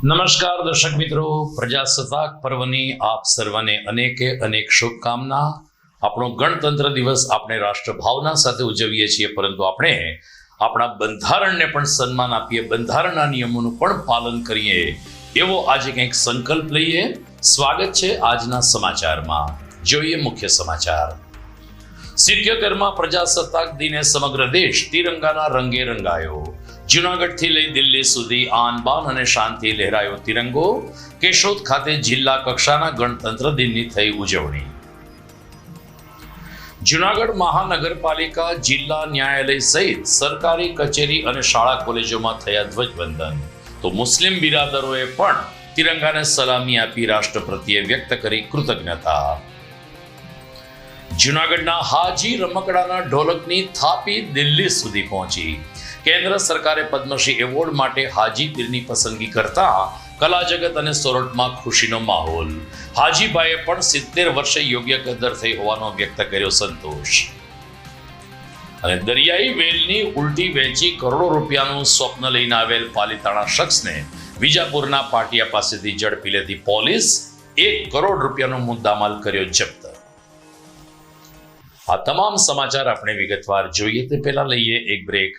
નમસ્કાર દર્શક મિત્રો, પ્રજાસત્તાક પર્વની આપ સર્વને અનેકે અનેક શુભકામના। આપણો ગણતંત્ર દિવસ આપણે રાષ્ટ્રભાવના સાથે ઉજવીએ છીએ, પરંતુ આપણે આપણા બંધારણને પણ સન્માન આપીએ, બંધારણના નિયમોનું પણ પાલન કરીએ, એવો આજે કંઈક સંકલ્પ લઈએ। સ્વાગત છે આજના સમાચારમાં। જોઈએ મુખ્ય સમાચાર। 77માં પ્રજાસત્તાક દિને સમગ્ર દેશ તિરંગાના રંગે રંગાયો। જૂનાગઢથી લઈ દિલ્હી સુધી આન બાન અને શાંતિ લહેરાયો તિરંગો। કેશોદ ખાતે જિલ્લા કક્ષાના ગણતંત્ર દિનની થઈ ઉજવણી। જૂનાગઢ મહાનગરપાલિકા, જિલ્લા ન્યાયાલય સહિત સરકારી કચેરી અને શાળા કોલેજોમાં થયા ધ્વજવંદન। તો મુસ્લિમ બિરાદરોએ પણ તિરંગાને સલામી આપી રાષ્ટ્ર પ્રત્યે વ્યક્ત કરી કૃતજ્ઞતા। જૂનાગઢના હાજી રમકડાના ઢોલકની થાપી દિલ્હી સુધી પહોંચી। કેન્દ્ર સરકારે પદ્મશ્રી એવોર્ડ માટે હાજી પીરની પસંદગી કરતા કલા જગત અને સોરઠમાં ખુશીનો માહોલ। હાજીભાઈએ પણ 70 વર્ષે યોગ્ય કદર થઈ હોવાનો વ્યક્ત કર્યો સંતોષ। અને દરિયાઈ વેલની ઉલટી વેચી કરોડો રૂપિયાનું સ્વપ્ન લઈને આવેલ પાલીતાણા શખ્સને વિજાપુરના પાટિયા પાસેથી ઝડપી લેતી પોલીસ 1 કરોડ રૂપિયાનો મુદ્દામાલ કર્યો જપ્ત। આ તમામ સમાચાર આપણે વિગતવાર જોઈએ તે પહેલા લઈએ એક break.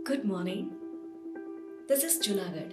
Good morning. This is Junagadh.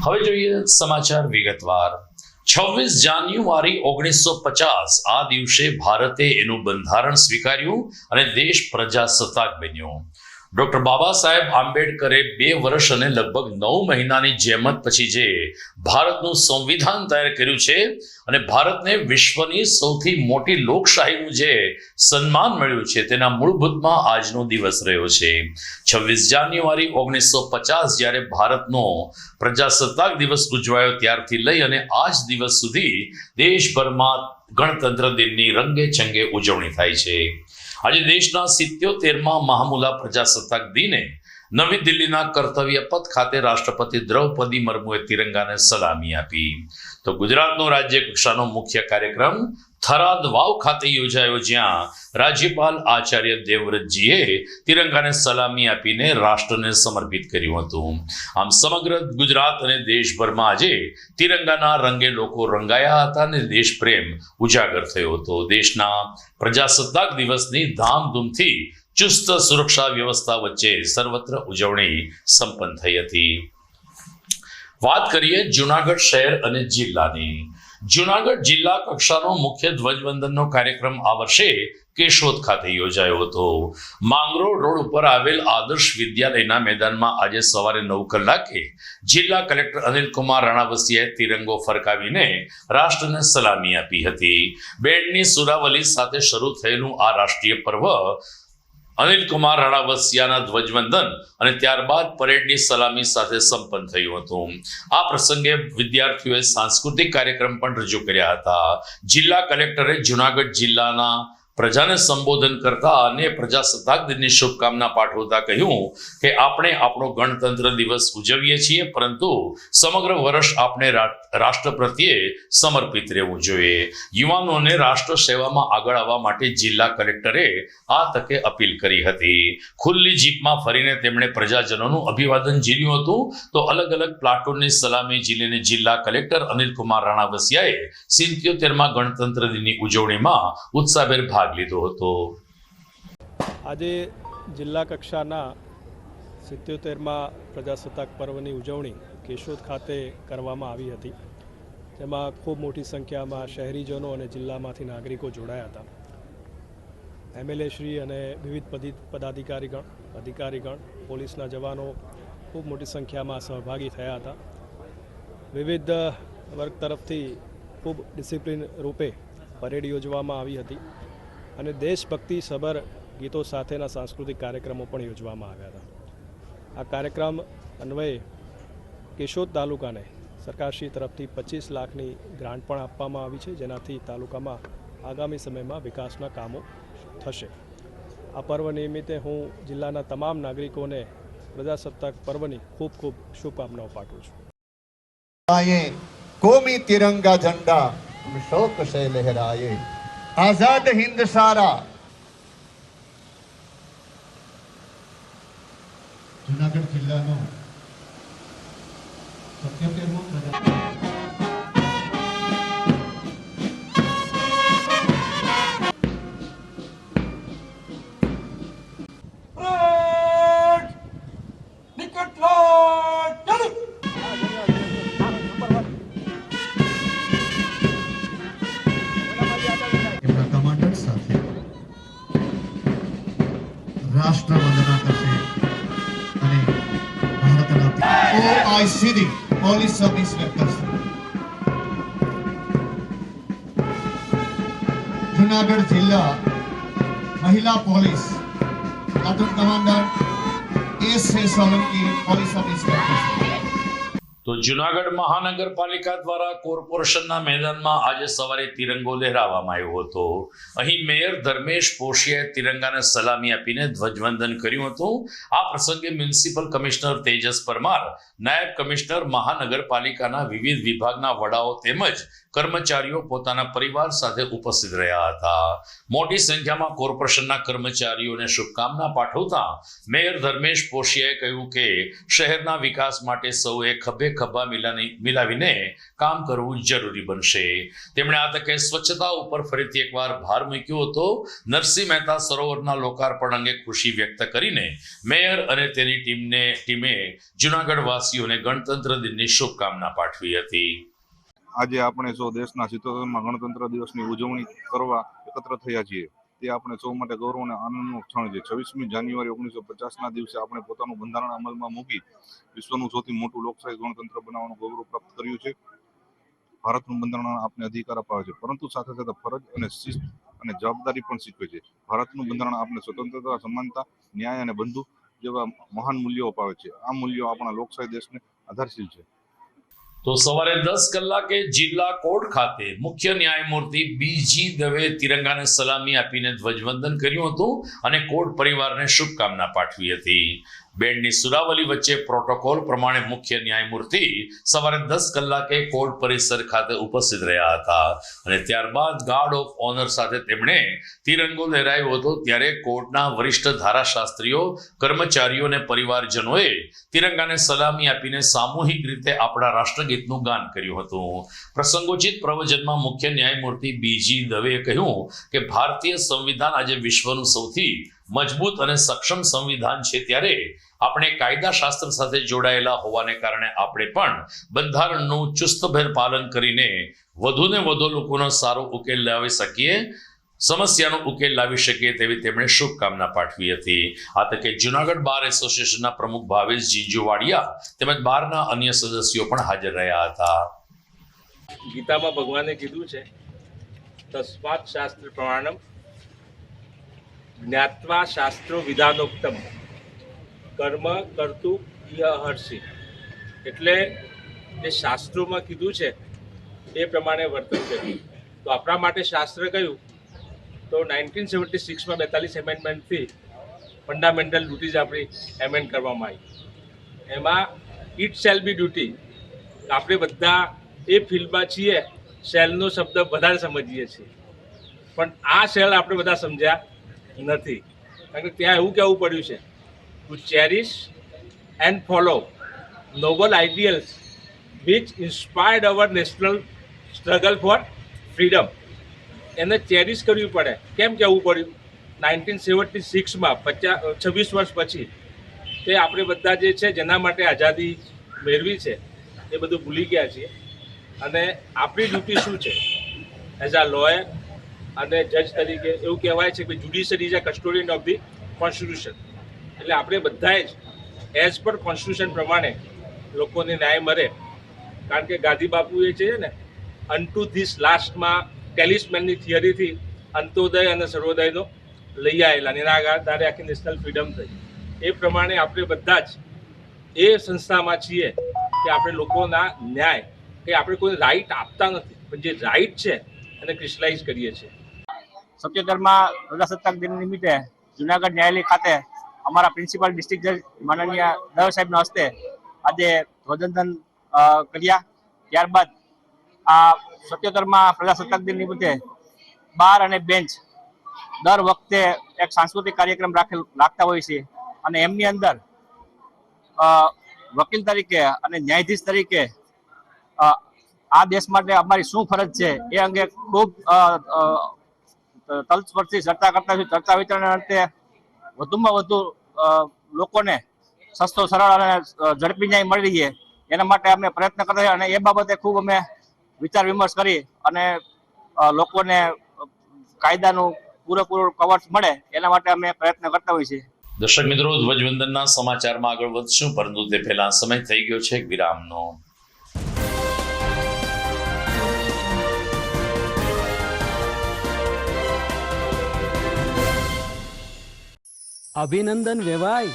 હવે જોઈએ સમાચાર વિગતવાર। 26 જાન્યુઆરી 1950 આ દિવસે ભારતે એનું બંધારણ સ્વીકાર્યું અને દેશ પ્રજાસત્તાક બન્યો। ડોક્ટર બાબા સાહેબ આંબેડકરે 2 વર્ષ અને લગભગ 9 મહિનાની જેમત પછી જે ભારતનું સંવિધાન તૈયાર કર્યું છે અને ભારતને વિશ્વની સૌથી મોટી લોકશાહીનું જે સન્માન મળ્યું છે તેના મૂળભૂતમાં આજનો દિવસ રહ્યો છે. 26 જાન્યુઆરી 1950 જ્યારે ભારતનો પ્રજાસત્તાક દિવસ ઉજવાયો ત્યારથી લઈ અને આજ દિવસ સુધી દેશભરમાં ગણતંત્ર દિનની રંગે ચંગે ઉજવણી થાય છે. આજે દેશના 77મા મહામૂલા પ્રજાસત્તાક દિને નવી દિલ્હીના કર્તવ્ય પથ ખાતે રાષ્ટ્રપતિ દ્રૌપદી મુર્મુએ તિરંગાને સલામી આપી. તો ગુજરાતનો રાજ્ય કક્ષાનો મુખ્ય કાર્યક્રમ થરાદ વાવ ખાતે યોજાયો, જ્યાં રાજ્યપાલ આચાર્ય દેવવ્રતજીએ તિરંગાને સલામી આપીને રાષ્ટ્રને સમર્પિત કર્યું હતું. આમ સમગ્ર ગુજરાત અને દેશભરમાં આજે તિરંગાના રંગે લોકો રંગાયા હતા અને દેશપ્રેમ ઉજાગર થયો હતો. દેશના પ્રજાસત્તાક દિવસની ધામધૂમથી ચુસ્ત સુરક્ષા વ્યવસ્થા વચ્ચે સર્વત્ર ઉજવણી સંપન્ન થઈ હતી. વાત કરીએ જૂનાગઢ શહેર અને જિલ્લાની. જૂનાગઢ જિલ્લા કક્ષાનો મુખ્ય ધ્વજવંદનનો કાર્યક્રમ આ વર્ષે કેશોદ ખાતે યોજાયો હતો. માંગરોળ રોડ ઉપર આવેલ આદર્શ વિદ્યાલયના મેદાનમાં આજે સવારે 9 કલાકે જિલ્લા કલેક્ટર અનિલકુમાર રાણાવસિયાએ તિરંગો ફરકાવીને રાષ્ટ્રને સલામી આપી હતી. બેન્ડની સુરાવલી સાથે શરૂ થયેલું આ રાષ્ટ્રીય પર્વ અનિલકુમાર રાણાવસિયાના ધ્વજવંદન અને ત્યારબાદ પરેડની સલામી સાથે સંપન્ન થયું હતું. આ પ્રસંગે વિદ્યાર્થીઓએ સાંસ્કૃતિક કાર્યક્રમ પણ રજૂ કર્યા હતા. જિલ્લા કલેક્ટરે જૂનાગઢ જિલ્લાના પ્રજાને સંબોધન કરતા અને પ્રજાસત્તાક દિનની શુભકામના પાઠવતા કહ્યું કે આપણે આપણો ગણતંત્ર દિવસ ઉજવીએ છીએ, પરંતુ સમગ્ર વર્ષ આપણે રાષ્ટ્ર પ્રત્યે સમર્પિત રહેવું જોઈએ. યુવાનોને રાષ્ટ્ર સેવામાં આગળ આવવા માટે જિલ્લા કલેક્ટરે આ તકે અપીલ કરી હતી. ખુલ્લી જીપમાં ફરીને તેમણે પ્રજાજનોનું અભિવાદન ઝીલ્યું હતું. તો અલગ અલગ પ્લાટૂનની સલામી ઝીલીને જિલ્લા કલેક્ટર અનિલકુમાર રાણાવસિયાએ 77મા ગણતંત્ર દિનની ઉજવણીમાં ઉત્સાહભેર ભાગ લીધો હતો. આજે જિલ્લા કક્ષાના 77મા પ્રજાસત્તાક પર્વની ઉજવણી કેશોદ ખાતે કરવામાં આવી હતી, જેમાં ખૂબ મોટી સંખ્યામાં શહેરીજનો અને જિલ્લામાંથી નાગરિકો જોડાયા હતા. એમએલએ શ્રી અને વિવિધ અધિકારીગણ, પોલીસના જવાનો ખૂબ મોટી સંખ્યામાં સહભાગી થયા હતા. વિવિધ વર્ગ તરફથી ખૂબ ડિસિપ્લિન રૂપે પરેડ યોજવામાં આવી હતી અને દેશભક્તિ સભર ગીતો સાથેના સાંસ્કૃતિક કાર્યક્રમો પણ યોજવામાં આવ્યા હતા. આ કાર્યક્રમ અન્વયે કેશોદ તાલુકાને સરકારશ્રી તરફથી 25 લાખની ગ્રાન્ટ પણ આપવામાં આવી છે, જેનાથી તાલુકામાં આગામી સમયમાં વિકાસના કામો થશે. આ પર્વ નિમિત્તે હું જિલ્લાના તમામ નાગરિકોને પ્રજાસત્તાક પર્વની ખૂબ ખૂબ શુભકામનાઓ પાઠવું છું. કોમી તિરંગા ઝંડા શોક સે લહેરાયે, આઝાદ હિંદ સારા. જૂનાગઢ જિલ્લાનો 77મો રાષ્ટ્ર વંદના કરશે અને ભારતના ઓઆઈસીડી પોલીસ સબ ઇન્સ્પેક્ટર જૂનાગઢ જિલ્લા મહિલા police platoon commander S Solanki police sub inspector. તો જૂનાગઢ મહાનગરપાલિકા દ્વારા કોર્પોરેશનના મેદાનમાં આજે સવારે તિરંગો લહેરાવવામાં આવ્યો હતો. અહીં મેયર ધર્મેશ પોશિયાએ તિરંગાને સલામી આપીને ધ્વજવંદન કર્યું હતું. આ પ્રસંગે મ્યુનિસિપલ કમિશનર તેજસ પરમાર, નાયબ કમિશનર મહાનગરપાલિકાના વિવિધ વિભાગના વડાઓ તેમજ કર્મચારીઓ પોતાના પરિવાર સાથે ઉપસ્થિત રહ્યા હતા. મોટી સંખ્યામાં કોર્પોરેશનના કર્મચારીઓને શુભકામના પાઠવતા મેયર ધર્મેશ પોશિયાએ કહ્યું કે શહેરના વિકાસ માટે સૌએ ખભે ખભા મિલાવીને કામ કરવું જરૂરી બનશે. તેમણે આ તકે સ્વચ્છતા ઉપર ફરીથી એકવાર ભાર મૂક્યો હતો. નરસિંહ મહેતા સરોવરના લોકાર્પણ અંગે ખુશી વ્યક્ત કરીને મેયર અને તેની ટીમે જૂનાગઢ વાસીઓને ગણતંત્ર દિનની શુભકામના પાઠવી હતી. આજે આપણે સૌ દેશના 77મા ગણતંત્ર દિવસની ઉજવણી કરવા એકત્ર થયા છીએ, તે આપણે સૌ માટે ગૌરવ અને આનંદનો ક્ષણ છે. 26મી જાન્યુઆરી 1950ના દિવસે આપણે પોતાનું બંધારણ અમલમાં મૂકી વિશ્વનું સૌથી મોટું લોકશાહી ગણતંત્ર બનાવવાનું ગૌરવ પ્રાપ્ત કર્યું છે. ભારતનું બંધારણ આપને અધિકાર અપાવે છે, પરંતુ સાથે સાથે ફરજ અને શિસ્ત અને જવાબદારી પણ શીખવે છે. ભારતનું બંધારણ આપને સ્વતંત્રતા, સમાનતા, ન્યાય અને બંધુ જેવા મહાન મૂલ્યો અપાવે છે. આ મૂલ્યો આપણા લોકશાહી દેશને આધારશીલ છે. તો સવારે 10 કલાકે જિલ્લા કોર્ટ ખાતે મુખ્ય ન્યાયમૂર્તિ બીજી દવે તિરંગાને સલામી આપીને ધ્વજવંદન કર્યું હતું અને કોર્ટ પરિવારને શુભકામના પાઠવી હતી. બેન્ડની સુરાવલી વચ્ચે પ્રોટોકોલ પ્રમાણે મુખ્ય ન્યાયમૂર્તિ સવારે 10 કલાકે કોર્ટ પરિસર ખાતે ઉપસ્થિત રહ્યા હતા અને ત્યારબાદ ગાર્ડ ઓફ ઓનર સાથે તેમણે તિરંગો લહેરાયો હતો. ત્યારે કોર્ટના વરિષ્ઠ ધારાશાસ્ત્રીઓ, કર્મચારીઓ અને પરિવારજનોએ તિરંગાને સલામી આપીને સામૂહિક રીતે આપણા રાષ્ટ્રગીતનું ગાન કર્યું હતું. પ્રસંગોચિત પ્રવચનમાં મુખ્ય ન્યાયમૂર્તિ બીજી દવેએ કહ્યું કે ભારતીય સંવિધાન આજે વિશ્વનું સૌથી મજબૂત અને સક્ષમ સંવિધાન છે, ત્યારે આપણે કાયદા શાસ્ત્ર સાથે જોડાયેલા હોવાને કારણે આપણે પણ બંધારણનું ચુસ્તભેર પાલન કરીને વધુને વધુ લોકોનો સારો ઉકેલ લાવી શકીએ, સમસ્યાનો ઉકેલ લાવી શકીએ તેવી તેમણે શુભકામના પાઠવી હતી. આ તકે જૂનાગઢ બાર એસોસિએશનના પ્રમુખ ભાવેશ જીંજુવાડિયા તેમજ બારના અન્ય સદસ્યો પણ હાજર રહ્યા હતા. ગીતામાં ભગવાને કીધું છે, તસ્માત શાસ્ત્ર પ્રમાણમ જ્ઞાત્વા શાસ્ત્રો વિધાનોક્તમ કર્મ કર્તું યહર્ષિ. એટલે જે શાસ્ત્રોમાં કીધું છે એ પ્રમાણે વર્તન કર્યું. તો આપણા માટે શાસ્ત્ર કયું? તો 1976માં 42 એમેન્ડમેન્ટથી ફંડામેન્ટલ ડ્યુટીઝ આપણી એમેન્ડ કરવામાં આવી. એમાં ઇટ શેલ બી ડ્યુટી. આપણે બધા એ ફિલ્ડમાં છીએ, શેલનો શબ્દ વધારે સમજીએ છીએ, પણ આ શેલ આપણે બધા સમજ્યા નથી. કારણ કે ત્યાં એવું કહેવું પડ્યું છે, to cherish and follow noble ideals which inspired our national struggle for freedom. એને ચેરિશ કરવી પડે. કેમ કહેવું પડ્યું? 1976માં 26 વર્ષ પછી તે આપણે બધા જે છે જેના માટે આઝાદી મેળવી છે એ બધું ભૂલી ગયા છીએ. અને આપણી ડ્યુટી શું છે એઝ અ લોયર અને જજ તરીકે? એવું કહેવાય છે કે judiciary is a custodian of the constitution. એટલે આપણે બધાએ જ એઝ પર કોન્સ્ટિટ્યુશન પ્રમાણે લોકોને ન્યાય મળે. કારણ કે ગાંધી બાપુએ છે ને અનટુ ધીસ લાસ્ટમાં ટેલિસ્મેનની થિયરીથી અંત્યોદય અને સર્વોદયનો લઈ આવેલા, અને એના આધારે આખી નેશનલ ફ્રીડમ થઈ. એ પ્રમાણે આપણે બધા જ એ સંસ્થામાં છીએ કે આપણે લોકોના ન્યાય, કે આપણે કોઈ રાઇટ આપતા નથી, પણ જે રાઇટ છે એને ક્રિસ્ટલાઇઝ કરીએ છીએ. 77માં પ્રજાસત્તાક દિન નિમિત્તે જૂનાગઢ ન્યાયાલય ખાતે અમારા પ્રિન્સિપલ ડિસ્ટ્રિક્ટ જજ માનનીય દવે સાહેબના હસ્તે આજે ધ્વજવંદન કર્યા. ત્યારબાદ આ 77માં પ્રજાસત્તાક દિન નિમિત્તે બાર અને બેન્ચ દર વખતે એક સાંસ્કૃતિક કાર્યક્રમ રાખતા હોય છે, અને એમની અંદર વકીલ તરીકે અને ન્યાયાધીશ તરીકે આ દેશ માટે અમારી શું ફરજ છે એ અંગે ખૂબ તલસ્પર્શી ચર્ચા કરતા હોય. ચર્ચા વિચારણા અંતે વધુમાં વધુ લોકોને સસ્તો, સરળ અને ઝડપી ન્યાય મળી રહીએ એના માટે અમે પ્રયત્ન કરતા હોઈએ, અને એ બાબતે ખૂબ અમે વિચાર વિમર્શ કરી અને લોકોને કાયદાનું પૂરેપૂરું કવચ મળે એના માટે અમે પ્રયત્ન કરતા હોઈએ છીએ. દર્શક મિત્રો, ધ્વજવંદનના સમાચારમાં આગળ વધશું, પરંતુ તે પહેલા સમય થઈ ગયો છે વિરામનો. અભિનંદન વેવાઈ,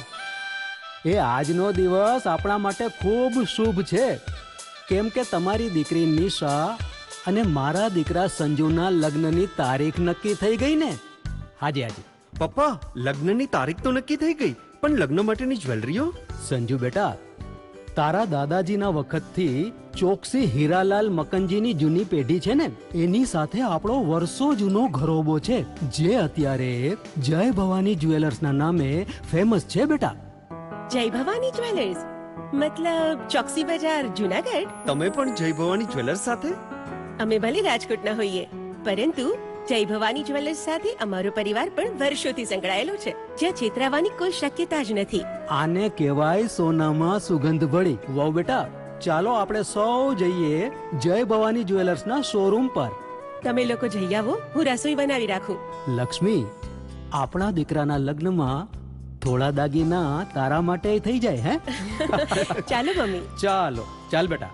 એ આજનો દિવસ આપણા માટે ખૂબ શુભ છે, કેમ કે તમારી દીકરી નિશા અને મારા દીકરા સંજુના લગ્નની તારીખ નક્કી થઈ ગઈ ને. હાજી હાજી પપ્પા, લગ્નની તારીખ તો નક્કી થઈ ગઈ, પણ લગ્ન માટેની જ્વેલરીઓ? સંજુ બેટા, તારા દાદાજીના વખતથી ચોકસી હીરાલાલ મકનજીની જૂની પેઢી છે ને, એની સાથે આપણો વર્ષો જૂનો ઘરોબો છે, જે અત્યારે જય ભવાની જ્વેલર્સના નામે ફેમસ છે બેટા. જય ભવાની જ્વેલર્સ મતલબ ચોકસી બજાર, જૂનાગઢ? તમે પણ જય ભવાની જ્વેલર્સ સાથે? અમે ભલે રાજકોટના હોઈએ, પરંતુ જય ભવાની જ્વેલર્સ સાથે અમારો પરિવાર પણ વર્ષોથી સંકળાયેલો છે, જ્યાં છેતરાવાની કોઈ શક્યતા જ નથી. આને કહેવાય સોનામાં સુગંધ ભળી. વહુ બેટા, ચાલો આપણે સૌ જઈએ જય ભવાની જ્વેલર્સના શોરૂમ પર. તમે લોકો જઈ આવો, હું રસોઈ બનાવી રાખું. લક્ષ્મી, આપણા દીકરાના લગ્નમાં થોડા દાગીના તારા માટે થઈ જાય હે? ચાલો મમ્મી. ચાલો, ચાલ બેટા.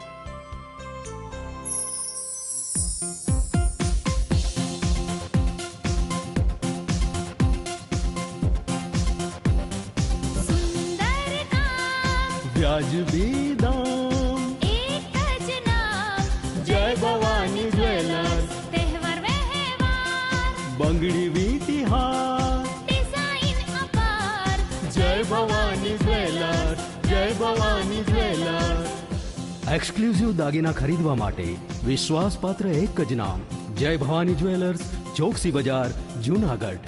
વ્યાજબી દામ, એક જ નામ, જય ભવાની જ્વેલર્સ, તહેવાર વ્યવહાર, બંગડી વીટી હાર, ડિઝાઇન અપાર, જય ભવાની જ્વેલર્સ, જય ભવાની જ્વેલર્સ. એક્સક્લુઝિવ દાગીના ખરીદવા માટે વિશ્વાસપાત્ર એક જ નામ, જય ભવાની જ્વેલર્સ, ચોકસી બજાર, જુનાગઢ.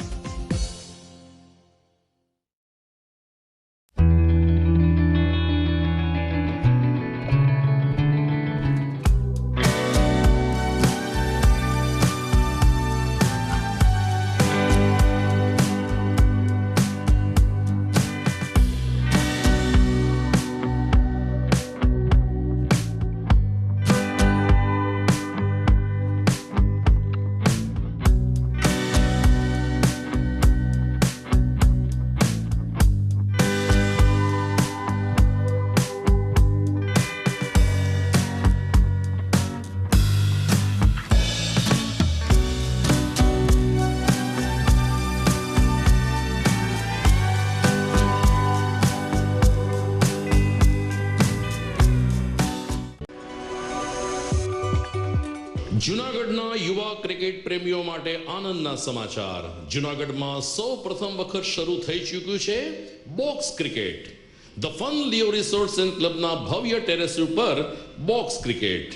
જૂનાગઢના યુવા ક્રિકેટ પ્રેમીઓ માટે આનંદના સમાચાર. જૂનાગઢમાં સૌ પ્રથમ વખત શરૂ થઈ ચૂક્યું છે box cricket. The fun Leo resorts and ક્લબના ભવ્ય ટેરેસ ઉપર બોક્સ ક્રિકેટ.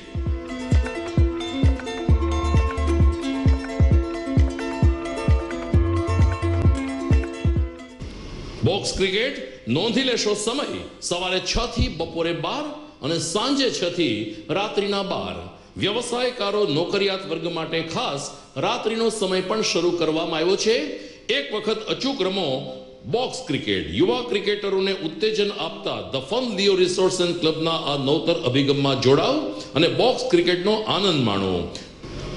બોક્સ ક્રિકેટ નોંધી લેશો સમય સવારે 6 થી બપોરે 12 અને સાંજે 6 થી રાત્રિના 12. વ્યવસાયકારો નોકરિયાત વર્ગ માટે ખાસ રાત્રિનો સમય પણ શરૂ કરવામાં આવ્યો છે. એક વખત અચૂક રમો બોક્સ ક્રિકેટ. યુવા ક્રિકેટરોને ઉત્તેજન આપતા the fun Leo resorts and ક્લબના આ નવતર અભિગમમાં જોડાઓ અને બોક્સ ક્રિકેટનો આનંદ માણો.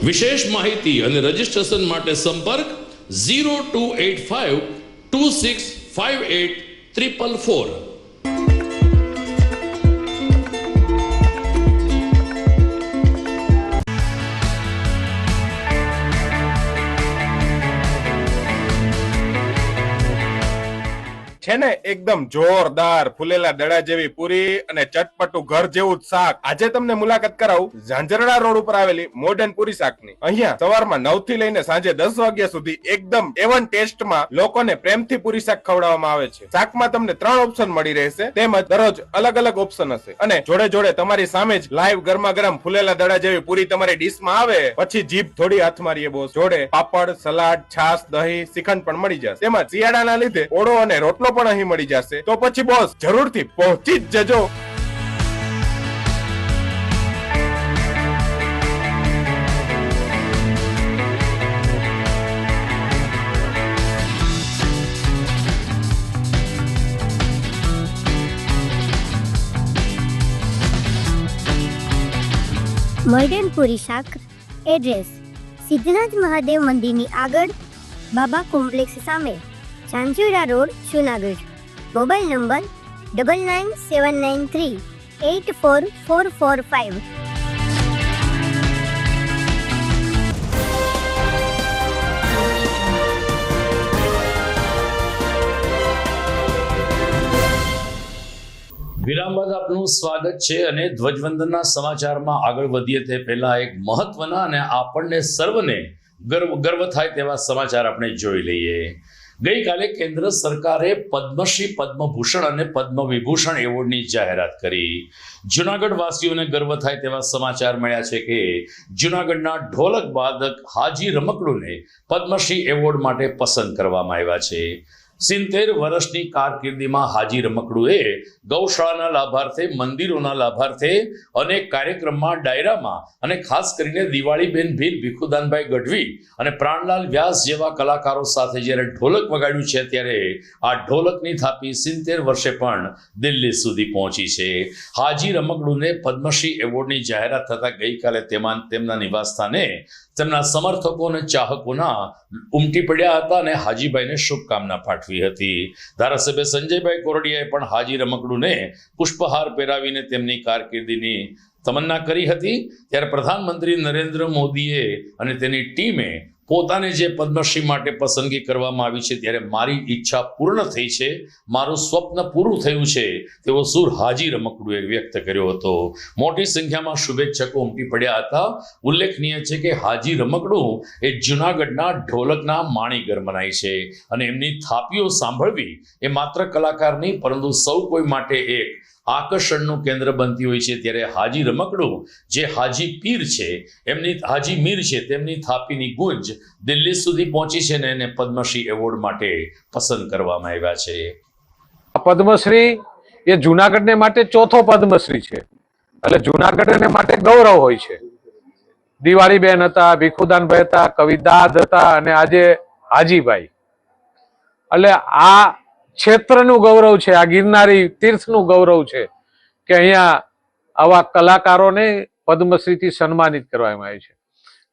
વિશેષ માહિતી અને રજીસ્ટ્રેશન માટે સંપર્ક 0285 2658 444. છે ને એકદમ જોરદાર ફૂલેલા દડા જેવી પૂરી અને ચટપટું ઘર જેવું જ શાક. આજે તમને મુલાકાત કરાવું ઝાંઝરડા રોડ ઉપર આવેલી મોડર્ન પૂરી શાકની. અહીંયા સવારમાં 9 થી લઈને સાંજે 10 વાગ્યા સુધી એકદમ એવન ટેસ્ટમાં લોકોને પ્રેમથી પૂરી શાક ખવડાવવામાં આવે છે. શાકમાં તમને 3 ઓપ્શન મળી રહેશે, તેમજ દરરોજ અલગ અલગ ઓપ્શન હશે અને જોડે જોડે તમારી સામે જ લાઈવ ગરમા ગરમ ફૂલેલા દડા જેવી પૂરી તમારી ડીશમાં આવે પછી જીભ થોડી હાથ મારીએ બોસ. જોડે પાપડ, સલાડ, છાશ, દહીં, શ્રીખંડ પણ મળી જશે. તેમજ શિયાળાના લીધે ઓળો અને રોટલો પણ અહીં મળી જશે. તો પછી બોસ જરૂરથી પહોંચી જ જજો. મોડર્ન પૂરી શાક. એડ્રેસ સિદ્ધનાથ મહાદેવ મંદિરની આગળ, બાબા કોમ્પ્લેક્સ સામે, Zanzarda road, Junagadh. Mobile number 9979384445. વિરામ બાદ આપનું સ્વાગત છે અને ધ્વજવંદનના સમાચારમાં આગળ વધીએ તે પહેલા એક મહત્વના અને આપણને સર્વને ગર્વ થાય તેવા સમાચાર આપણે જોઈ લઈએ. ગઈકાલે કેન્દ્ર સરકારે પદ્મશ્રી, પદ્મભૂષણ અને પદ્મ વિભૂષણ એવોર્ડની જાહેરાત કરી. જૂનાગઢ વાસીઓને ગર્વ થાય તેવા સમાચાર મળ્યા છે કે જૂનાગઢના ઢોલક વાદક હાજી રમકડુને પદ્મશ્રી એવોર્ડ માટે પસંદ કરવામાં આવ્યા છે. 70 વર્ષની કારકિર્દીમાં હાજી રમકડુએ ગૌશાળાના લાભાર્થે, મંદિરોના લાભાર્થે, અનેક કાર્યક્રમમાં, ડાયરામાં અને ખાસ કરીને દિવાળીબેન ભીલ, ભીખુદાનભાઈ ગઢવી અને પ્રાણલાલ વ્યાસ જેવા કલાકારો સાથે જ્યારે ઢોલક વગાડ્યું છે ત્યારે આ ઢોલકની થાપી 70 વર્ષે પણ દિલ્હી સુધી પહોંચી છે. હાજી રમકડુને પદ્મશ્રી એવોર્ડની જાહેરાત થતાં ગઈકાલે તેમના નિવાસસ્થાને તેમના સમર્થકો અને ચાહકોના ઉમટી પડ્યા હતા અને હાજીભાઈને શુભકામના પાઠવી હતી. ધારાસભ્ય સંજયભાઈ કોરડિયાએ પણ હાજી રમકડુને પુષ્પહાર પહેરાવીને તેમની કારકિર્દીની તમન્ના કરી હતી. ત્યારે પ્રધાનમંત્રી નરેન્દ્ર મોદીએ અને તેની ટીમે પોતાને જે પદ્મશ્રી માટે પસંદગી કરવામાં આવી છે ત્યારે મારી ઈચ્છા પૂર્ણ થઈ છે, મારું સ્વપ્ન પૂરું થયું છે તેવો સૂર હાજી રમકડુએ વ્યક્ત કર્યો હતો. મોટી સંખ્યામાં શુભેચ્છકો ઉમટી પડ્યા હતા. ઉલ્લેખનીય છે કે હાજી રમકડું એ જૂનાગઢના ઢોલકના માણીગર મનાય છે અને એમની થાપીઓ સાંભળવી એ માત્ર કલાકાર નહીં પરંતુ સૌ કોઈ માટે એક આકર્ષણનું કેન્દ્ર બનતી હોય છે. ત્યારે હાજી રમકડું જે હાજી પીર છે, એમની હાજી મીર છે, તેમની થાપીની ગુંજ દિલ્હી સુધી પહોંચી છે ને એને પદ્મશ્રી એવોર્ડ માટે પસંદ કરવામાં આવ્યા છે. પદ્મશ્રી એ જુનાગઢને માટે ચોથો પદ્મશ્રી છે, એટલે જુનાગઢને માટે ગૌરવ હોય છે. દિવાળીબેન હતા, ભીખુદાનભાઈ હતા, કવિદાદ હતા અને આજે હાજીભાઈ, એટલે આ ક્ષેત્રનું ગૌરવ છે, આ ગિરનારી તીર્થનું ગૌરવ છે કે અહીંયા આવા કલાકારોને પદ્મશ્રીથી સન્માનિત કરવામાં આવે છે.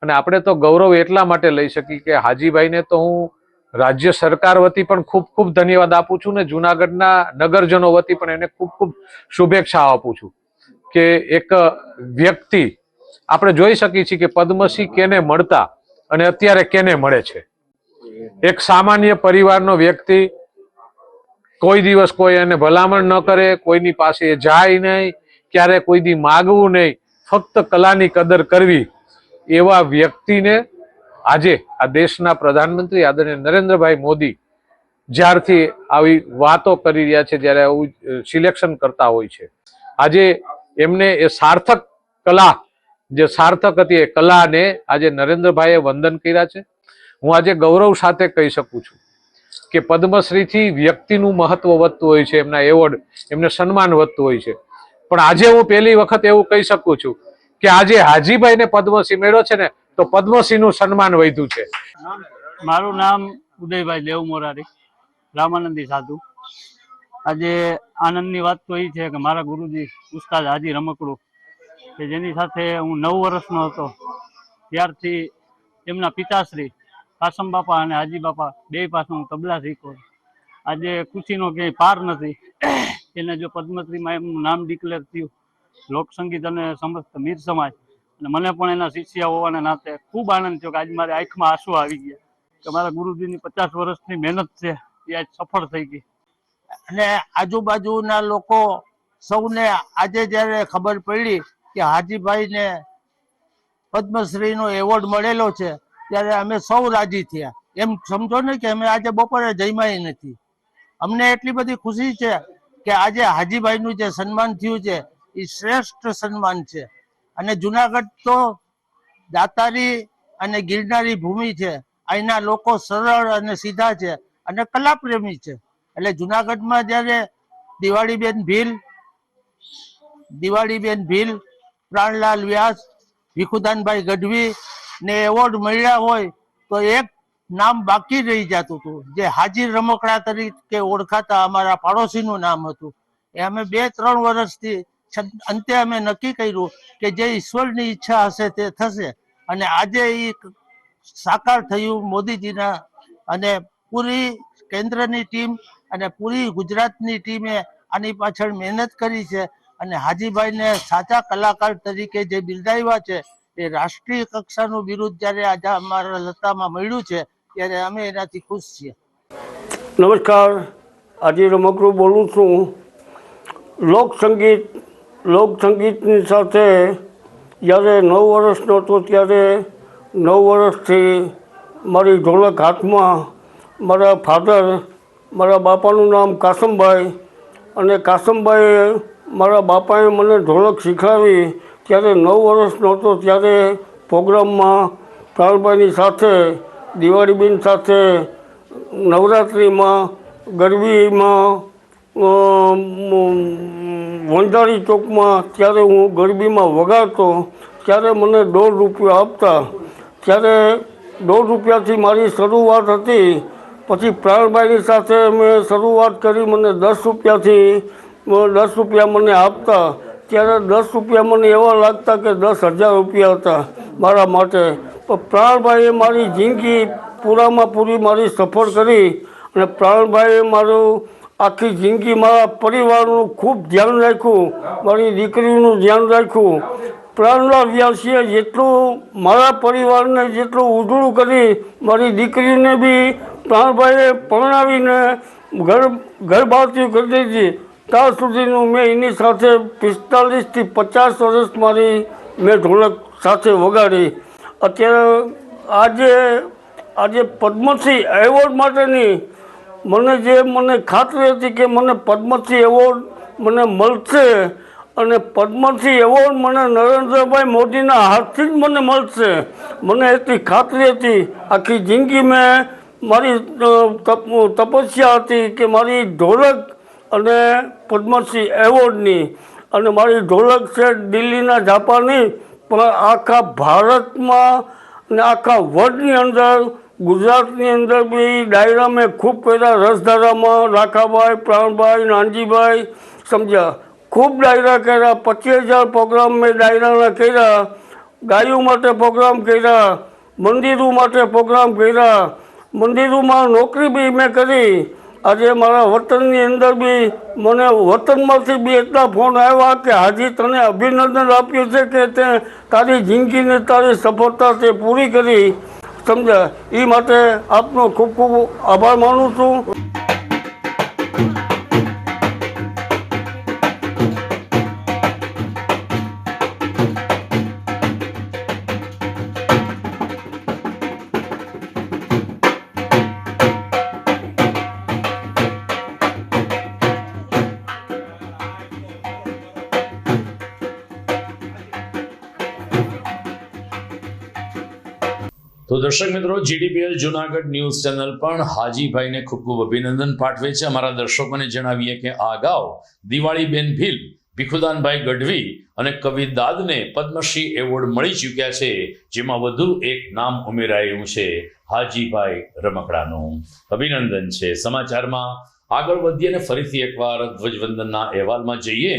અને આપણે તો ગૌરવ એટલા માટે લઈ શકીએ કે હાજીભાઈને તો હું રાજ્ય સરકાર વતી પણ ખૂબ ખૂબ ધન્યવાદ આપું છું ને જુનાગઢના નગરજનો વતી પણ એને ખૂબ ખૂબ શુભેચ્છા આપું છું કે એક વ્યક્તિ આપણે જોઈ શકીએ છીએ કે પદ્મશ્રી કેને મળતા અને અત્યારે કેને મળે છે. એક સામાન્ય પરિવારનો વ્યક્તિ કોઈ દિવસ કોઈ એને ભલામણ ન કરે, કોઈની પાસે જાય નહીં, ક્યારે કોઈ દી માગવું નહીં, ફક્ત કલાની કદર કરવી, એવા વ્યક્તિને આજે આ દેશના પ્રધાનમંત્રી આદરણીય નરેન્દ્રભાઈ મોદી જ્યારથી આવી વાતો કરી રહ્યા છે, જ્યારે આવું સિલેક્શન કરતા હોય છે, આજે એમને એ સાર્થક કલા જે સાર્થક હતી એ કલાને આજે નરેન્દ્રભાઈએ વંદન કર્યા છે. હું આજે ગૌરવ સાથે કહી શકું છું કે પદ્મશ્રીથી વ્યક્તિનું મહત્વ વધતું હોય છે, એમના એવોર્ડ, એમને સન્માન વધતું હોય છે. પણ આજે હું પહેલી વખત એવું કહી શકું છું કે આજે હાજીભાઈને પદ્મશ્રી મળ્યો છે ને તો પદ્મશ્રીનું સન્માન વધ્યું છે. મારું નામ ઉદયભાઈ દેવ મોરારી, રામાનંદી સાધુ. આજે આનંદની વાત તો એ છે કે મારા ગુરુજી ઉસ્તાદ હાજી રમકડું કે જેની સાથે હું 9 વર્ષનો હતો ત્યારથી એમના પિતાશ્રી કાસમ બાપા અને હાજી બાપા બે પાસે હું તબલા શીખ્યો. આજે ખુશીનો ક્યાંય પાર નથી. એને જો પદ્મશ્રીમાં એમનું નામ ડિક્લેર થયું, લોકસંગીત અને સમસ્ત મીર સમાજ, અને મને પણ એના શિષ્ય હોવાના નાતે ખૂબ આનંદ થયો કે આજે મારી આંખમાં આંસુ આવી ગયા કે મારા ગુરુજીની 50 વર્ષની મહેનત છે એ આજ સફળ થઈ ગઈ. અને આજુબાજુના લોકો સૌને આજે જ્યારે ખબર પડી કે હાજીભાઈને પદ્મશ્રીનો એવોર્ડ મળેલો છે ત્યારે અમે સૌ રાજી થયા. એમ સમજો ને કે અમે આજે બપોરે જમ્યા નથી. અમને એટલી બધી ખુશી છે કે આજે હાજીભાઈનું જે સન્માન થયું છે એ શ્રેષ્ઠ સન્માન છે. અને જુનાગઢ તો દાતારી અને ગિરનારી ભૂમિ છે. અહીંના લોકો સરળ અને સીધા છે અને કલાપ્રેમી છે. એટલે જુનાગઢમાં જ્યારે દિવાળીબેન ભીલ, પ્રાણલાલ વ્યાસ, ભીખુદાનભાઈ ગઢવી ને એવોર્ડ મળ્યા હોય તો એક નામ બાકી રહી જતું હતું, જે હાજી રમકડા તરીકે ઓળખાતા અમારા પાડોશીનું નામ હતું. એ અમે 2-3 વર્ષથી અંતે અમે નક્કી કર્યું કે જે ઈશ્વરની ઈચ્છા હશે તે થશે. અને આજે એ સાકાર થયું મોદીજીના અને પૂરી કેન્દ્રની ટીમ અને પૂરી ગુજરાતની ટીમે આની પાછળ મહેનત કરી છે. અને હાજીભાઈને સાચા કલાકાર તરીકે જે બિરદાવ્યા છે એ રાષ્ટ્રીય કક્ષાનું બિરુદ જ્યારે આજે અમારા લતામાં મળ્યું છે ત્યારે અમે એનાથી ખુશ છીએ. નમસ્કાર, હાજી રમકડું બોલું છું. લોકસંગીતની સાથે જ્યારે 9 વર્ષનો હતો ત્યારે 9 વર્ષથી મારી ઢોલક હાથમાં. મારા ફાધર, મારા બાપાનું નામ કાસમભાઈ, અને કાસમભાઈએ મારા બાપાએ મને ઢોલક શીખવાડી. ત્યારે 9 વર્ષનો હતો ત્યારે પ્રોગ્રામમાં પ્રાણભાઈની સાથે, દિવાળીબેન સાથે, નવરાત્રિમાં ગરબીમાં વંજારી ચોકમાં ત્યારે હું ગરબીમાં વગાડતો ત્યારે મને ₹1.5 આપતા. ત્યારે ₹1.5થી મારી શરૂઆત હતી. પછી પ્રાણભાઈની સાથે મેં શરૂઆત કરી. મને ₹10 મને આપતા. ત્યારે ₹10 મને એવા લાગતા કે 10,000 રૂપિયા હતા મારા માટે. પણ પ્રાણભાઈએ મારી જિંદગી પૂરામાં પૂરી મારી સફળ કરી. અને પ્રાણભાઈએ મારું આખી જિંદગી મારા પરિવારનું ખૂબ ધ્યાન રાખ્યું, મારી દીકરીનું ધ્યાન રાખ્યું. પ્રાણલાલ વ્યાસીએ જેટલું મારા પરિવારને જેટલું ઉજળું કરી, મારી દીકરીને બી પ્રાણભાઈએ પરણાવીને ગર્ભાવતી કરી દીધી. ત્યાં સુધીનું મેં એની સાથે 45થી 50 વર્ષ મેં ઢોલક સાથે વગાડી. અત્યારે આજે પદ્મશ્રી એવોર્ડ માટેની મને ખાતરી હતી કે મને પદ્મશ્રી એવોર્ડ મને મળશે. અને પદ્મશ્રી એવોર્ડ મને નરેન્દ્રભાઈ મોદીના હાથથી જ મને મળશે. મને એટલી ખાતરી હતી. આખી જિંદગી મેં મારી તપસ્યા હતી કે મારી ઢોલક અને પદ્મશ્રી એવોર્ડની. અને મારી ઢોલક છે દિલ્હીના જાપાની, પણ આખા ભારતમાં અને આખા વર્લ્ડની અંદર, ગુજરાતની અંદર બી ડાયરા મેં ખૂબ કર્યા. રસધારામાં રાખાભાઈ, પ્રાણભાઈ, નાનજીભાઈ, સમજ્યા, ખૂબ ડાયરા કર્યા. 25,000 પ્રોગ્રામ મેં ડાયરાના કર્યા. ગાયો માટે પ્રોગ્રામ કર્યા, મંદિરો માટે પ્રોગ્રામ કર્યા. મંદિરોમાં નોકરી બી મેં કરી. આજે મારા વતનની અંદર બી મને વતનમાંથી બી એટલા ફોન આવ્યા કે હાજી તને અભિનંદન આપ્યું છે કે તે તારી જિંદગીની તારી સફળતા તે પૂરી કરી. સમજ્યા, એ માટે આપનો ખૂબ ખૂબ આભાર માનું છું. તો દર્શક મિત્રો, GDPL જુનાગઢ ન્યૂઝ ચેનલ પણ હાજીભાઈને ખૂબ ખૂબ અભિનંદન પાઠવે છે. અમારા દર્શકોને જણાવીએ કે આ અગાઉ દિવાળીબેન ભીલ, ભીખુદાનભાઈ ગઢવી અને કવિ દાદને પદ્મશ્રી એવોર્ડ મળી ચૂક્યા છે, જેમાં વધુ એક નામ ઉમેરાયું છે, હાજીભાઈ રમકડાનું. અભિનંદન છે. સમાચારમાં આગળ વધીએ અને ફરીથી એકવાર ધ્વજવંદનના અહેવાલમાં જઈએ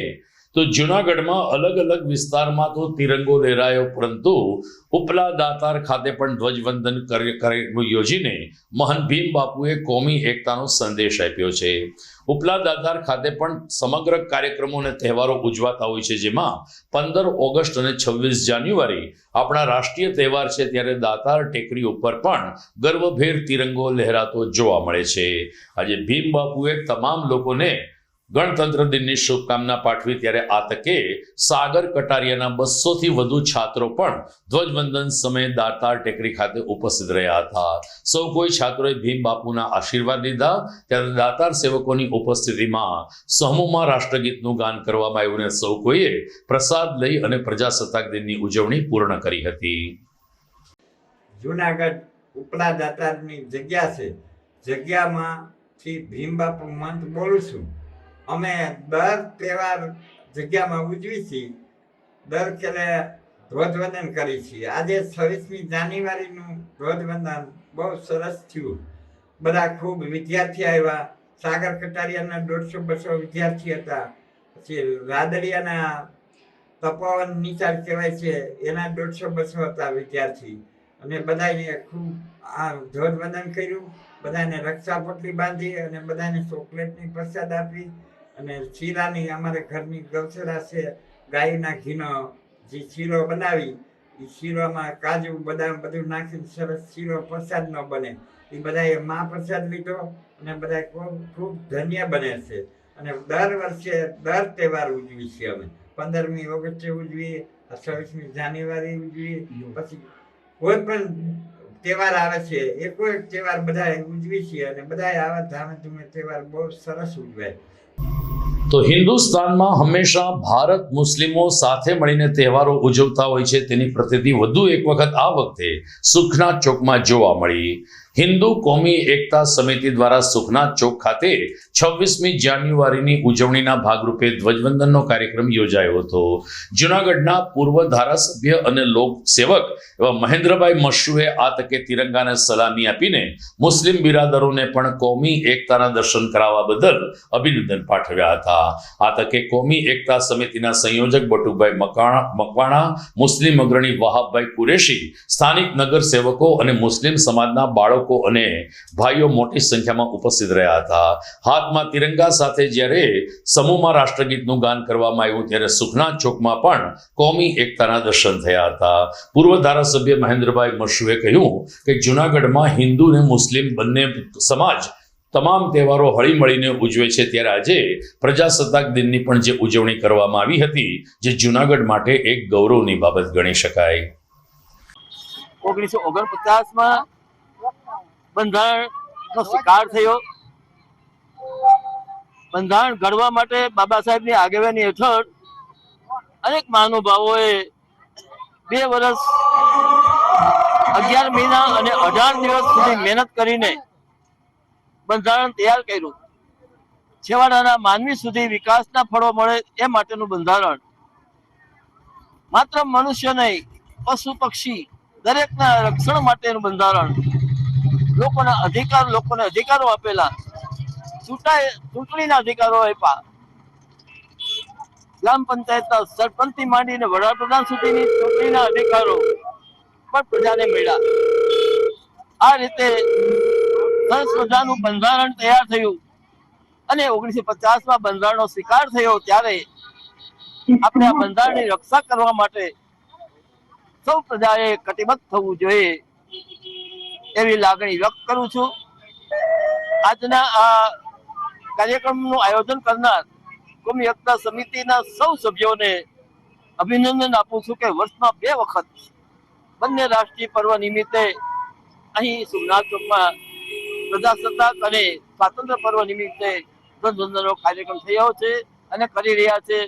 તો જુનાગઢમાં અલગ અલગ વિસ્તારમાં તો તિરંગો લહેરાયો, પરંતુ ઉપલા દાતાર ખાતે પણ ધ્વજવંદન યોજીને મહાન ભીમ બાપુએ કોમી એકતાનો સંદેશ આપ્યો છે. ઉપલા દાતાર ખાતે પણ સમગ્ર કાર્યક્રમો અને તહેવારો ઉજવાતા હોય છે, જેમાં 15 ઓગસ્ટ અને 26 જાન્યુઆરી આપણા રાષ્ટ્રીય તહેવાર છે, ત્યારે દાતાર ટેકરી ઉપર પણ ગર્વભેર તિરંગો લહેરાતો જોવા મળે છે. આજે ભીમ બાપુએ તમામ લોકોને ગણતંત્ર દિનની શુભકામના પાઠવી, ત્યારે આ તકે સાગર કટારિયાના 200થી વધુ છાત્રો પણ ધ્વજવંદન સમયે દાતાર ટેકરી ખાતે ઉપસ્થિત રહ્યા હતા. સૌ કોઈ છાત્રોએ ભીમ બાપુના આશીર્વાદ લીધા. ત્યારે દાતાર સેવકોની ઉપસ્થિતિમાં સમૂહમાં રાષ્ટ્રગીતનું ગાન કરવામાં આવ્યું અને સૌ કોઈએ પ્રસાદ લઈ અને પ્રજાસત્તાક દિનની ઉજવણી પૂર્ણ કરી હતી. જુનાગઢ ઉપલા દાતારની જગ્યા છે. જગ્યામાંથી ભીમ બાપુ મંત બોલું છું. અમે દર તહેવાર જગ્યામાં ઉજવી છીએ, દર ખેલે ધ્વજવંદન કરી છીએ. આજે 26મી જાન્યુઆરીનું ધ્વજવંદન બહુ સરસ થયું. બધા ખૂબ વિદ્યાર્થી આવ્યા. સાગર કટારિયાના 150-200 વિદ્યાર્થી હતા. પછી રાદડિયાના તપોવન નિચાર કહેવાય છે, એના 150-200 હતા વિદ્યાર્થી. અને બધાને ખૂબ આ ધ્વજવંદન કર્યું. બધાને રક્ષાપટ્ટી બાંધી અને બધાને ચોકલેટની પ્રસાદ આપી. અને શીરાની અમારે ઘરની ગૌશાળા છે, ગાયના ઘીનો જે શીરો બનાવી, એ શીરોમાં કાજુ બદામ બધું નાખીને સરસ શીરો પ્રસાદનો બને. એ બધાએ મહાપ્રસાદ લીધો અને બધા ખૂબ ધન્ય બને છે. અને દર વર્ષે દર તહેવાર ઉજવી છીએ અમે. 15મી ઓગસ્ટે ઉજવી, 26મી જાન્યુઆરી ઉજવી, પછી કોઈ પણ તહેવાર આવે છે એ કોઈ તહેવાર બધા ઉજવી છીએ. અને બધા આવા ધામે ધૂમે તહેવાર બહુ સરસ ઉજવાય. તો હિન્દુસ્તાનમાં હંમેશા ભારત મુસ્લિમો સાથે મળીને તહેવારો ઉજવતા હોય છે, તેની પ્રતિતિ વધુ એક વખત આ વખતે સુખના ચોકમાં જોવા મળી. હિન્દુ કોમી એકતા સમિતિ દ્વારા સુખનાથ ચોક ખાતે 26મી જાન્યુઆરીની ઉજવણીના ભાગરૂપે ધ્વજવંદનનો કાર્યક્રમ યોજાયો હતો. જૂનાગઢના પૂર્વ ધારાસભ્ય અને લોકસેવક એવા મહેન્દ્રભાઈ મશરૂએ આ તકે તિરંગાને સલામી આપીને મુસ્લિમ બિરાદરોને પણ કોમી એકતાના દર્શન કરાવવા બદલ અભિનંદન પાઠવ્યા હતા. આ તકે કોમી એકતા સમિતિના સંયોજક બટુભાઈ મકવાણા, મુસ્લિમ અગ્રણી વહાબભાઈ કુરેશી, સ્થાનિક નગર સેવકો અને મુસ્લિમ સમાજના બાળકો અને ભાઈઓ મોટી સંખ્યામાં ઉપસ્થિત રહ્યા હતા. હાથમાં તિરંગા સાથે જ્યારે સમૂહમાં રાષ્ટ્રગીતનું ગાન કરવામાં આવ્યું ત્યારે સુખનાથ ચોકમાં પણ કોમી એકતાના દર્શન થયા હતા. પૂર્વ ધારાસભ્ય મહેન્દ્રભાઈ મશરૂએ કહ્યું કે જૂનાગઢમાં હિન્દુ અને મુસ્લિમ બંને સમાજ તમામ તહેવારો હળી મળીને ઉજવે છે, ત્યારે આજે પ્રજાસત્તાક દિનની પણ જે ઉજવણી કરવામાં આવી હતી, જે જૂનાગઢ માટે એક ગૌરવની બાબત ગણી શકાય. 1949માં બંધારણનો સ્વીકાર થયો. બંધારણ ઘડવા માટે બાબા સાહેબની આગેવાની હેઠળ અનેક મહાનુભાવોએ 2 વર્ષ 11 મહિના અને 18 દિવસ સુધી મહેનત કરીને બંધારણ તૈયાર કર્યું. છેવાડાના માનવી સુધી વિકાસના ફળો મળે એ માટેનું બંધારણ. માત્ર મનુષ્ય નહીં, પશુ પક્ષી દરેકના રક્ષણ માટેનું બંધારણ. લોકોને અધિકારો આપેલા, ચૂંટણીના અધિકારો આપ્યા. ગ્રામ પંચાયતના સરપંચથી માંડીને વડાપ્રધાન સુધીની ચૂંટણીના અધિકારો પણ પ્રજાને મળ્યા. આ રીતે સરસ મજાનું બંધારણ તૈયાર થયું અને 1950માં બંધારણનો સ્વીકાર થયો. ત્યારે આપણે આ બંધારણની રક્ષા કરવા માટે સૌ પ્રજાએ કટિબદ્ધ થવું જોઈએ એવી લાગણી વ્યક્ત કરું છું. આજના આ કાર્યક્રમનું આયોજન કરનાર કોમી એકતા સમિતિના સૌ સભ્યોને અભિનંદન આપું છું કે વર્ષમાં 2 વખત બંને રાષ્ટ્રીય પર્વ નિમિત્તે અહીં સોમનાથ ચોકમાં પ્રજાસત્તાક અને સ્વાતંત્ર્ય પર્વ નિમિત્તે ધ્વજવંદનનો કાર્યક્રમ થયો છે અને કરી રહ્યા છે.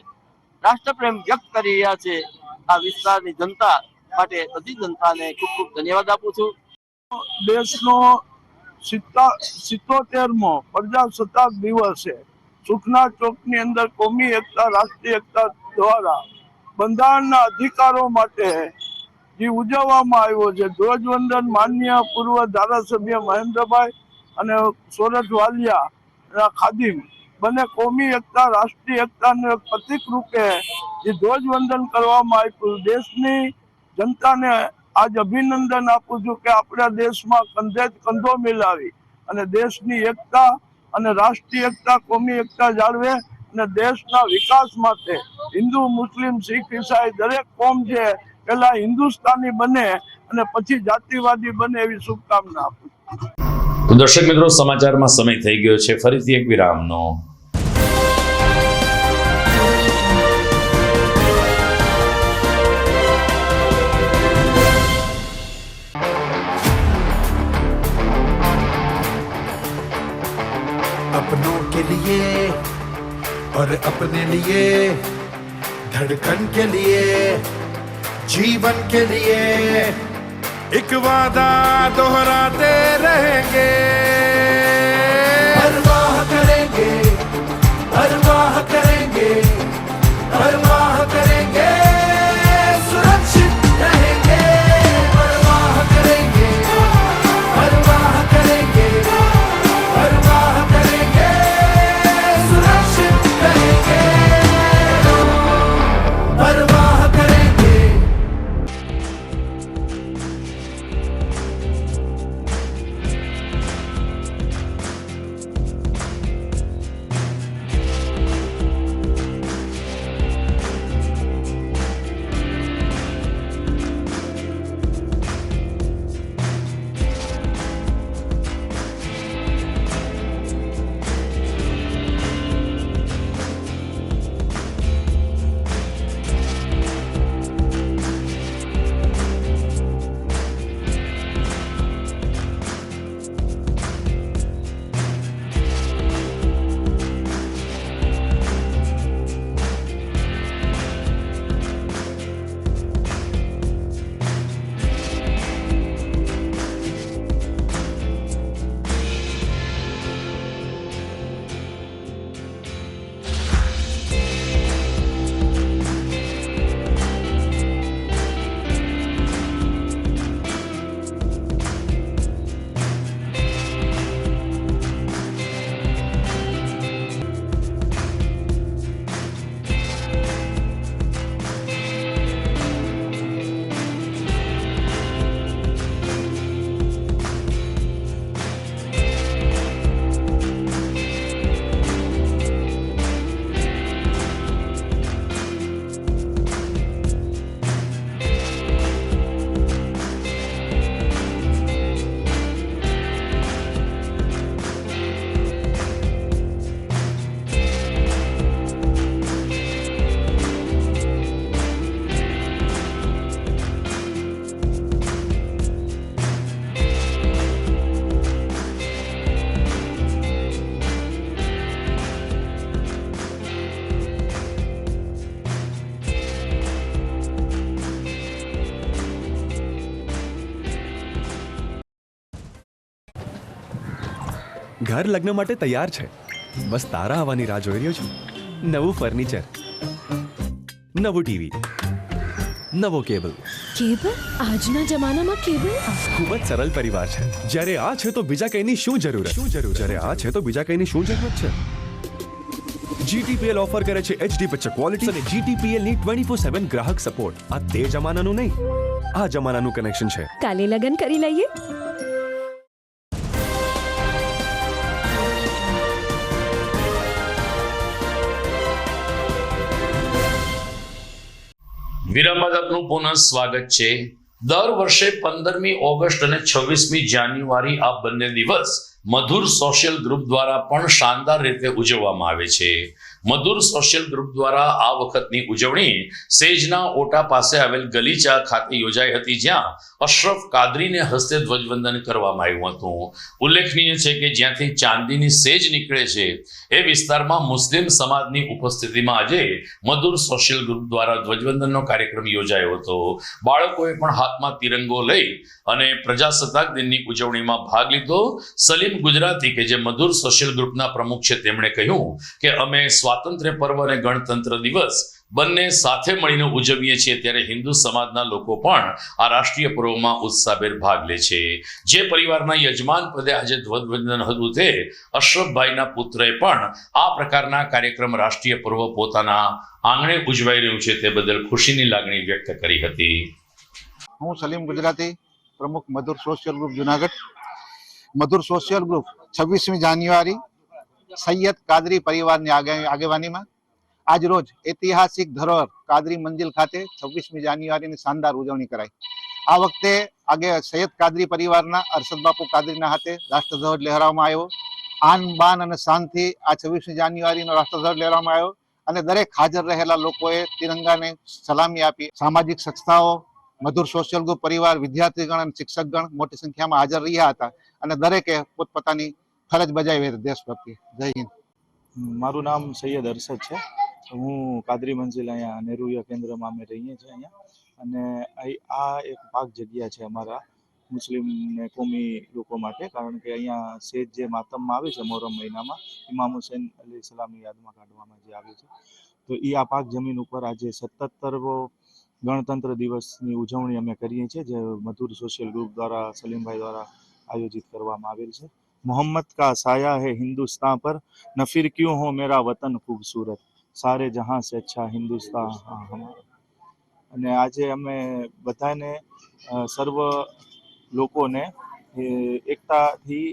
રાષ્ટ્રપ્રેમ વ્યક્ત કરી રહ્યા છે. આ વિસ્તારની જનતા માટે બધી જનતાને ખૂબ ખૂબ ધન્યવાદ આપું છું. દેશનો 77મો પ્રજાસત્તાક દિવસ છે. સુખનાથ ચોકની અંદર કોમી એકતા, રાષ્ટ્રીય એકતા દ્વારા બંધારણના અધિકારો માટે જે ઉજવવામાં આવ્યો છે ધ્વજવંદન માનનીય પૂર્વ ધારાસભ્ય મહેન્દ્રભાઈ અને સોરઠ વાલિયા ખાદિમ બંને કોમી એકતા, રાષ્ટ્રીય એકતાને પ્રતિક રૂપે જે ધ્વજવંદન કરવામાં આવ્યું. દેશની જનતાને આજ અભિનંદન આપું છું કે આપણા દેશમાં કંધે કંધો મિલાવી અને દેશની એકતા અને રાષ્ટ્રીય એકતા, કોમી એકતા જાળવે અને દેશના વિકાસ માટે હિન્દુ, મુસ્લિમ, શીખ, ઈસાઈ દરેક કોમ છે પહેલા હિન્દુસ્તાની બને અને પછી જાતિવાદી બને એવી શુભકામના આપું. તો દર્શક મિત્રો, સમાચારમાં સમય થઈ ગયો છે ફરીથી એક વિરામનો. अपनों के लिए और अपने लिए, धड़कन के लिए, जीवन के लिए एक वादा दोहराते रहेंगे. परवाह करेंगे, परवाह करेंगे, परवाह करेंगे, सुरक्षित रहेंगे. परवाह करेंगे, परवाह करेंगे, परवाह करेंगे, सुरक्षित रहेंगे. परवाह करेंगे. ઘર લગ્ન માટે તૈયાર છે, બસ તારા આવવાની રાહ જોઈ રહ્યો છું. નવું ફર્નિચર, નવું ટીવી, નવો કેબલ. કેબલ? આજના જમાનામાં કેબલ? ખૂબ જ સરળ પરિવાર છે. જ્યારે આ છે તો બીજા કઈની શું જરૂર? જ્યારે આ છે તો બીજા કઈની શું જરૂરત છે? GTPL ઓફર કરે છે HD પિક્ચર ક્વોલિટી અને GTPL ની 24/7 ગ્રાહક સપોર્ટ. આ તે જમાનાનું નહીં, આ જમાનાનું કનેક્શન છે. કાલે લગન કરી લઈએ. વિરામ બાદ આપનું પુનઃ સ્વાગત છે. દર વર્ષે 15મી ઓગસ્ટ અને 26મી જાન્યુઆરી આ બંને દિવસ મધુર સોશિયલ ગ્રુપ દ્વારા પણ શાનદાર રીતે ઉજવવામાં આવે છે. મધુર સોશિયલ ગ્રુપ દ્વારા આ વખતની ઉજવણી સેજના ઓટા પાસે આવેલ ગલીચા ખાતે યોજાઈ હતી, જ્યાં અશરફ કાદરીને હસ્તે ધ્વજવંદન કરવામાં આવ્યું હતું. ઉલ્લેખનીય છે કે જ્યાંથી ચાંદીની સેજ નીકળે છે એ વિસ્તારમાં મુસ્લિમ સમાજની ઉપસ્થિતિમાં આજે મધુર સોશિયલ ગ્રુપ દ્વારા ધ્વજવંદનનો કાર્યક્રમ યોજાયો હતો. બાળકોએ પણ હાથમાં તિરંગો લઈ અને પ્રજાસત્તાક દિનની ઉજવણીમાં ભાગ લીધો. સલીમ ગુજરાતી કે જે મધુર સોશિયલ ગ્રુપના પ્રમુખ છે, તેમણે કહ્યું કે અમે સ્વાતંત્ર્ય પર્વ અને ગણતંત્ર દિવસ બંને સાથે મળીને ઉજવીએ છીએ, ત્યારે હિન્દુ સમાજના લોકો પણ આ રાષ્ટ્રીય પર્વમાં ઉત્સાહભેર ભાગ લે છે. જે પરિવારના યજમાન પદે આજે ધ્વજવંદન હતું તે અશરફભાઈના પુત્રએ પણ આ પ્રકારના કાર્યક્રમ રાષ્ટ્રીય પર્વ પોતાના આંગણે ઉજવાઈ રહ્યું છે તે બદલ ખુશીની લાગણી વ્યક્ત કરી હતી. હું સલીમ ગુજરાતી, પ્રમુખ મધુર સોશિયલ ગ્રુપ જુનાગઢ. મધુર સોશિયલ ગ્રુપ 26મી જાન્યુઆરી સૈયદ કાદરી પરિવારની આગેવાનીમાં આજ રોજ ઐતિહાસિક ધરોહર કાદરી મંજિલ ખાતે 26મી જાન્યુઆરીની શાનદાર ઉજવણી કરાઈ. આ વખતે સૈયદ કાદરી પરિવારના અરશદ બાપુ કાદરીના હાથે રાષ્ટ્રધ્વજ લહેરાવવામાં આવ્યો. આન બાન અને શાનથી આ 26મી જાન્યુઆરીનો રાષ્ટ્રધ્વજ લહેરાવવામાં આવ્યો અને દરેક હાજર રહેલા લોકોએ તિરંગાને સલામી આપી. સામાજિક સંસ્થાઓ, મધુર સોશિયલ ગ્રુપ પરિવાર, વિદ્યાર્થીગણ અને શિક્ષકગણ મોટી સંખ્યામાં હાજર રહ્યા હતા અને દરેકે પોતપોતાની ફરજ બજાવી હતી દેશભક્તિ. જય હિન્દ. મારું નામ સૈયદ અરશદ છે. હું કાદરી મંજિલ અહીંયા નેહરુયા કેન્દ્રમાં અમે રહીએ છીએ અહીંયા, અને આ એક પાક જગ્યા છે અમારા મુસ્લિમ ને કોમી લોકો માટે, કારણ કે અહીંયા સેજ જે માતમમાં આવે છે મોહરમ મહિનામાં, ઇમામ હુસૈન અલી સલામની યાદમાં કાઢવામાં જે આવે છે, તો એ આ પાક જમીન ઉપર આજે 77વો ગણતંત્ર દિવસની ઉજવણી અમે કરીએ છીએ, જે મધુર સોશિયલ ગ્રુપ દ્વારા સલીમભાઈ દ્વારા આયોજિત કરવામાં આવેલ છે. મોહમ્મદ કા સાયા હે હિન્દુસ્તાન પર, ન ફિર ક્યું હો મેરા વતન ખૂબસૂરત, સારે જહાં સે અચ્છા હિન્દુસ્તાન હમારા. અને આજે અમે બધાને સર્વ લોકોને એકતાથી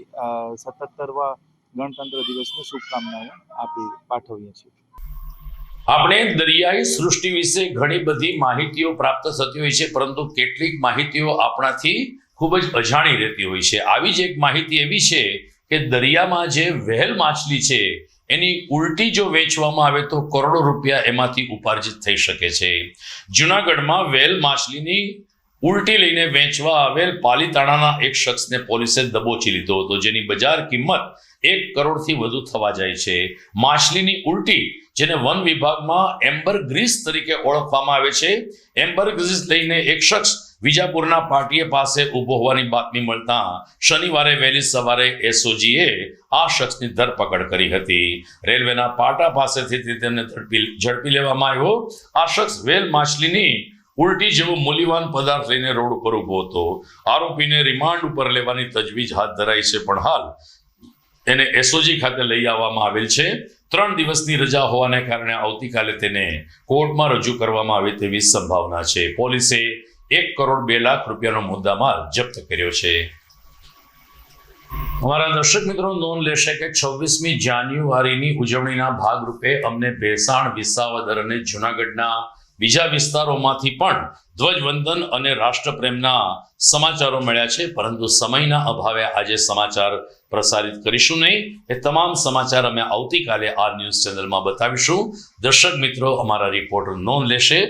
77વા ગણતંત્ર દિવસની શુભકામનાઓ પાઠવીએ છીએ. આપણે દરિયાઈ સૃષ્ટિ વિશે ઘણી બધી માહિતીઓ પ્રાપ્ત થતી હોય છે, પરંતુ કેટલીક માહિતીઓ આપણાથી ખૂબ જ અજાણી રહેતી હોય છે. આવી જ એક માહિતી એવી છે કે દરિયામાં જે વ્હેલ માછલી છે એની ઉલટી જો વેચવામાં આવે તો કરોડો રૂપિયા એમાંથી ઉપાર્જિત થઈ શકે છે. જૂનાગઢમાં વ્હેલ માછલીની ઉલટી લઈને વેચવા આવેલ પાલીતાણાના એક શખ્સને પોલીસે દબોચી લીધો હતો, જેની બજાર કિંમત 1 કરોડથી વધુ થવા જાય છે. માછલીની ઉલટી, જેને વન વિભાગમાં એમ્બરગ્રીસ તરીકે ઓળખવામાં આવે છે, એમ્બરગ્રીસ લઈને એક શખ્સ વિજાપુરના પાટિયા પાસે ઊભો હોવાની બાતમી મળતા શનિવારે વહેલી સવારે એસઓજીએ આ શખ્સની ધરપકડ કરી હતી. રેલવેના પાટા પાસેથી તેમને ઝડપી લેવામાં આવ્યો. આ શખ્સ વેલ માછલીની ઉલટી જેવો મૂલ્યવાન પદાર્થ લઈને રોડ ઉપર ઊભો હતો. આરોપીને રિમાન્ડ ઉપર લેવાની તજવીજ હાથ ધરાઈ છે, પણ હાલ એને એસઓજી ખાતે લઈ આવવામાં આવેલ છે. 3 દિવસની રજા હોવાને કારણે આવતીકાલે તેને કોર્ટમાં રજૂ કરવામાં આવે તેવી સંભાવના છે. પોલીસે 1 કરોડ 2 લાખ રૂપિયાનો મુદ્દામાલ જપ્ત કર્યો છે. અમારા દર્શક મિત્રો નોંધ લેશે કે 26મી જાન્યુઆરીની ઉજવણીના ભાગરૂપે અમને ભેસાણ, વિસાવદર અને જૂનાગઢના બીજા વિસ્તારોમાંથી પણ ધ્વજવંદન અને રાષ્ટ્રપ્રેમના સમાચારો મળ્યા છે, પરંતુ સમયના અભાવે આજે સમાચાર પ્રસારિત કરીશું નહીં. એ તમામ સમાચાર અમે આવતીકાલે આ ન્યૂઝ ચેનલમાં બતાવીશું. દર્શક મિત્રો અમારા રિપોર્ટર નોંધ લેશે.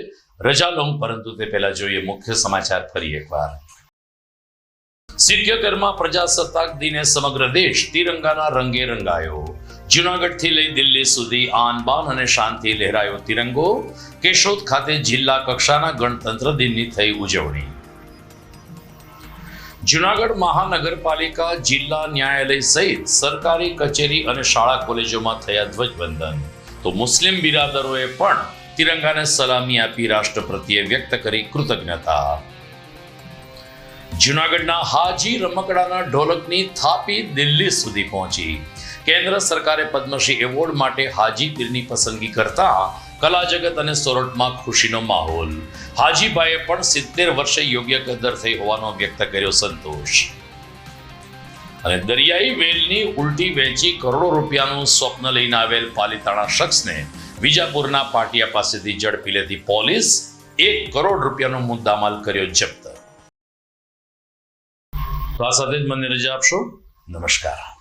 રજા લઉં, પરંતુ તે પહેલા જોઈએ મુખ્ય સમાચાર ફરી એકવાર. 77માં પ્રજાસત્તાક દિને સમગ્ર દેશ તિરંગાના રંગે રંગાયો. જૂનાગઢથી લઈ દિલ્હી સુધી આન બાન અને શાંતિ લહેરાયો તિરંગો. કેશોદ ખાતે જિલ્લા કક્ષાના ગણતંત્ર દિનની થઈ ઉજવણી. જુનાગઢ મહાનગરપાલિકા જિલ્લા ન્યાયાલય સહિત સરકારી કચેરી અને શાળા કોલેજોમાં થયા ધ્વજવંદન. તો મુસ્લિમ બિરાદરોએ પણ તિરંગાને સલામી આપી રાષ્ટ્ર પ્રત્યે વ્યક્ત કરી કૃતજ્ઞતા. જુનાગઢના હાજી રમકડાના ઢોલકની થાપી દિલ્હી સુધી પહોંચી. કેન્દ્ર સરકારે પદ્મશ્રી એવોર્ડ માટે હાજી પીરની પસંદગી કરતા કલા જગત અને સોરઠમાં ખુશીનો માહોલ. હાજીભાઈએ પણ 70 વર્ષે યોગ્ય કદર થઈ હોવાનો વ્યક્ત કર્યો સંતોષ. અને દરિયાઈ વેલની ઉલટી વેચી કરોડો રૂપિયાનું સ્વપ્ન લઈને આવેલ પાલીતાણા શખ્સને વિજાપુરના પાટિયા પાસેથી ઝડપી લેતી પોલીસ 1 કરોડ રૂપિયાનો મુદ્દામાલ કર્યો જપ્ત. તો આ સાથે જ મને રજા આપશો. નમસ્કાર.